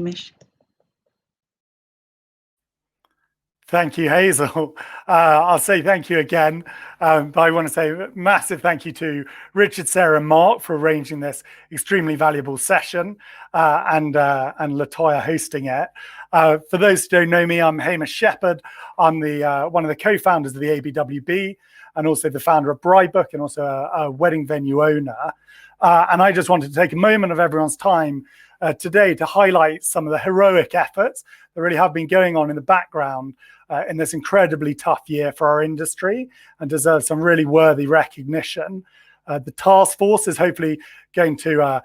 Hamish. Thank you, Hazel. I'll say thank you again, but I want to say a massive thank you to Richard, Sarah, and Mark for arranging this extremely valuable session, and Latoya hosting it. For those who don't know me, I'm Hamish Shephard. I'm the one of the co-founders of the ABWB, and also the founder of Bridebook, and also a wedding venue owner. And I just wanted to take a moment of everyone's time today to highlight some of the heroic efforts that really have been going on in the background in this incredibly tough year for our industry, and deserve some really worthy recognition. The task force is hopefully going to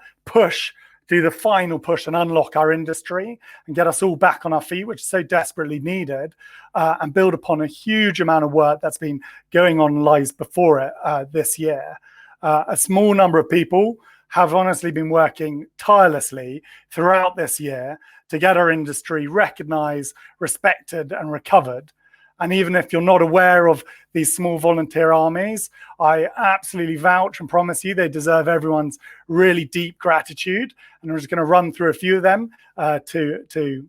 do the final push and unlock our industry and get us all back on our feet, which is so desperately needed, and build upon a huge amount of work that's been going on lies before it this year. A small number of people have honestly been working tirelessly throughout this year to get our industry recognized, respected, and recovered. And even if you're not aware of these small volunteer armies, I absolutely vouch and promise you they deserve everyone's really deep gratitude. And I'm just going to run through a few of them to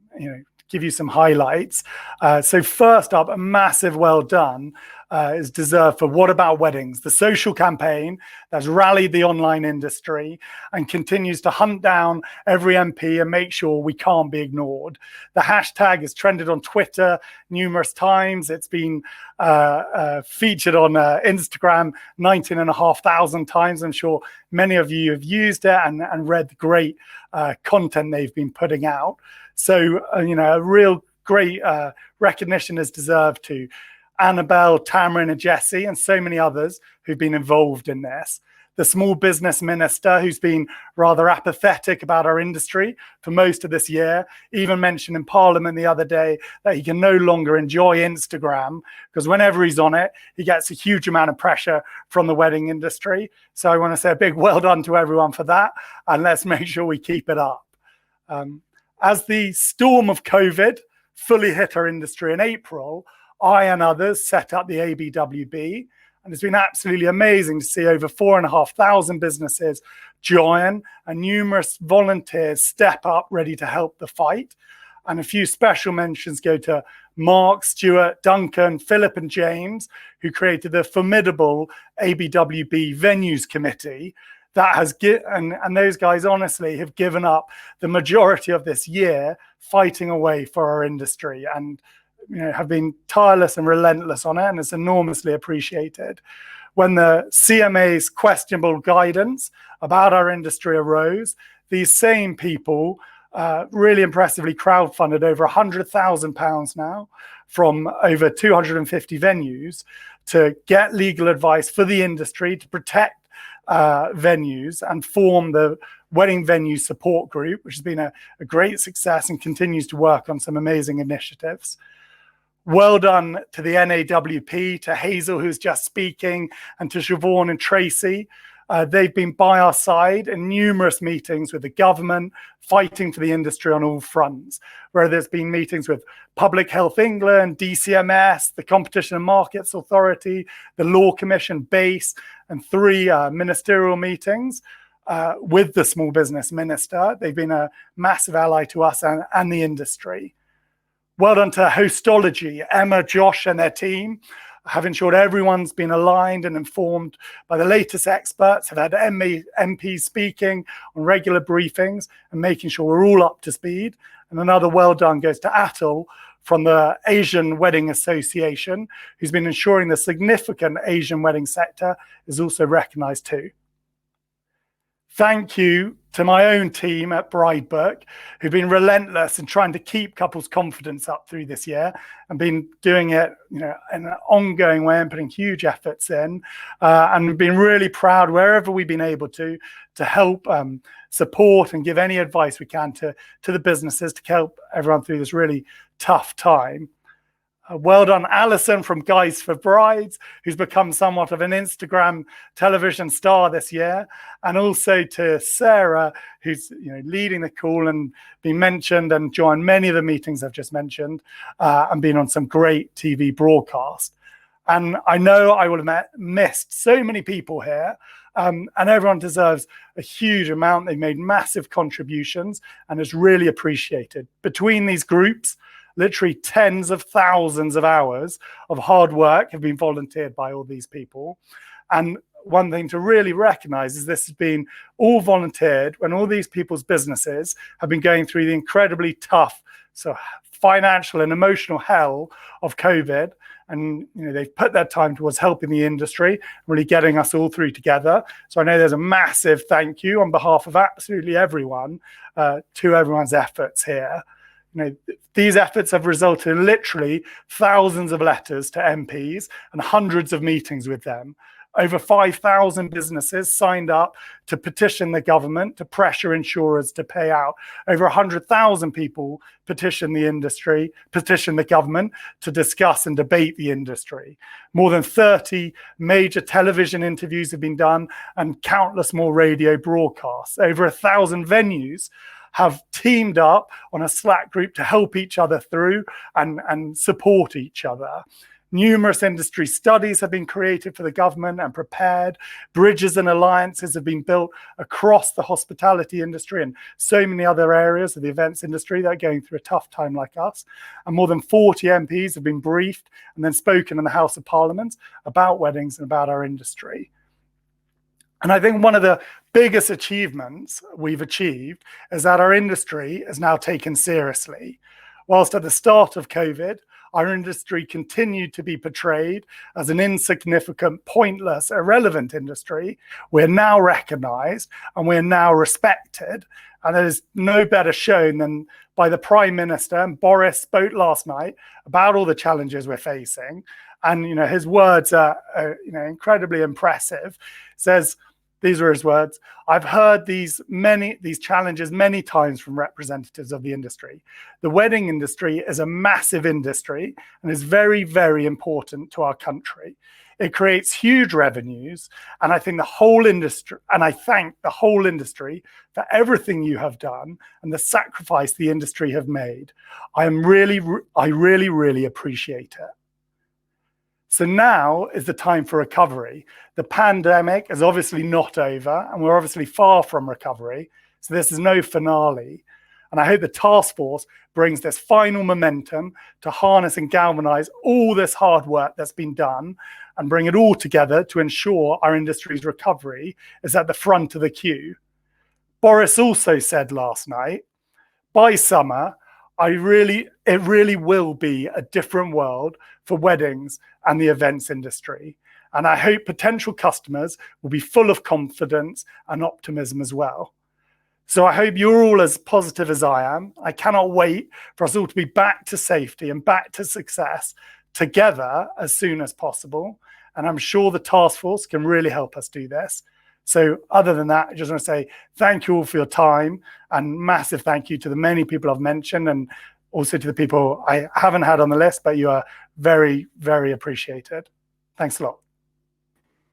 give you some highlights. So first up, a massive well done is deserved for What About Weddings, the social campaign that's rallied the online industry and continues to hunt down every MP and make sure we can't be ignored. The hashtag has trended on Twitter numerous times. It's been featured on Instagram 19,500 times. I'm sure many of you have used it and read the great content they've been putting out. So, a real great recognition is deserved to Annabelle, Tamara, and Jessie, and so many others who've been involved in this. The small business minister, who's been rather apathetic about our industry for most of this year, even mentioned in Parliament the other day that he can no longer enjoy Instagram because whenever he's on it, he gets a huge amount of pressure from the wedding industry. So I want to say a big well done to everyone for that, and let's make sure we keep it up. As the storm of COVID fully hit our industry in April, I and others set up the ABWB, and it's been absolutely amazing to see over 4,500 businesses join and numerous volunteers step up ready to help the fight. And a few special mentions go to Mark, Stuart, Duncan, Philip, and James, who created the formidable ABWB Venues Committee. That has and those guys honestly have given up the majority of this year fighting away for our industry, and have been tireless and relentless on it, and it's enormously appreciated. When the CMA's questionable guidance about our industry arose, these same people really impressively crowdfunded over £100,000 now from over 250 venues to get legal advice for the industry to protect venues and form the Wedding Venue Support Group, which has been a great success and continues to work on some amazing initiatives. Well done to the NAWP, to Hazel, who's just speaking, and to Siobhan and Tracy. They've been by our side in numerous meetings with the government, fighting for the industry on all fronts, where there's been meetings with Public Health England, DCMS, the Competition and Markets Authority, the Law Commission, BASE, and 3 ministerial meetings with the Small Business Minister. They've been a massive ally to us and the industry. Well done to Hostology, Emma, Josh, and their team, have ensured everyone's been aligned and informed by the latest experts, have had MPs speaking on regular briefings and making sure we're all up to speed. And another well done goes to Atul from the Asian Wedding Association, who's been ensuring the significant Asian wedding sector is also recognized too. Thank you to my own team at Bridebook, who've been relentless in trying to keep couples' confidence up through this year and been doing it, in an ongoing way and putting huge efforts in. And we've been really proud wherever we've been able to help support and give any advice we can to the businesses to help everyone through this really tough time. Well done, Alison from Guys for Brides, who's become somewhat of an Instagram television star this year, and also to Sarah, who's leading the call and been mentioned and joined many of the meetings I've just mentioned, and been on some great TV broadcast. And I know I will have missed so many people here, And everyone deserves a huge amount. They've made massive contributions and it's really appreciated. Between these groups, literally tens of thousands of hours of hard work have been volunteered by all these people. And one thing to really recognize is this has been all volunteered when all these people's businesses have been going through the incredibly tough financial and emotional hell of COVID. And they've put their time towards helping the industry, really getting us all through together. So I know there's a massive thank you on behalf of absolutely everyone to everyone's efforts here. These efforts have resulted in literally thousands of letters to MPs and hundreds of meetings with them. Over 5,000 businesses signed up to petition the government to pressure insurers to pay out. Over 100,000 people petitioned the government to discuss and debate the industry. More than 30 major television interviews have been done and countless more radio broadcasts. Over 1,000 venues have teamed up on a Slack group to help each other through and support each other. Numerous industry studies have been created for the government and prepared. Bridges and alliances have been built across the hospitality industry and so many other areas of the events industry that are going through a tough time like us. And more than 40 MPs have been briefed and then spoken in the House of Parliament about weddings and about our industry. And I think one of the biggest achievements we've achieved is that our industry is now taken seriously. Whilst at the start of COVID, our industry continued to be portrayed as an insignificant, pointless, irrelevant industry, we're now recognized and we're now respected. And there's no better shown than by the Prime Minister. And Boris spoke last night about all the challenges we're facing. And his words are incredibly impressive. Says, these are his words, "I've heard these challenges many times from representatives of the industry. The wedding industry is a massive industry and is very, very important to our country. It creates huge revenues, and I think the whole industry, and I thank the whole industry for everything you have done and the sacrifice the industry have made. I really, really appreciate it." So now is the time for recovery. The pandemic is obviously not over, and we're obviously far from recovery. So this is no finale. And I hope the task force brings this final momentum to harness and galvanize all this hard work that's been done and bring it all together to ensure our industry's recovery is at the front of the queue. Boris also said last night, by summer, it really will be a different world for weddings and the events industry. And I hope potential customers will be full of confidence and optimism as well. So I hope you're all as positive as I am. I cannot wait for us all to be back to safety and back to success together as soon as possible. And I'm sure the task force can really help us do this. So other than that, I just want to say thank you all for your time, and massive thank you to the many people I've mentioned, and also to the people I haven't had on the list, but you are very, very appreciated. Thanks a lot.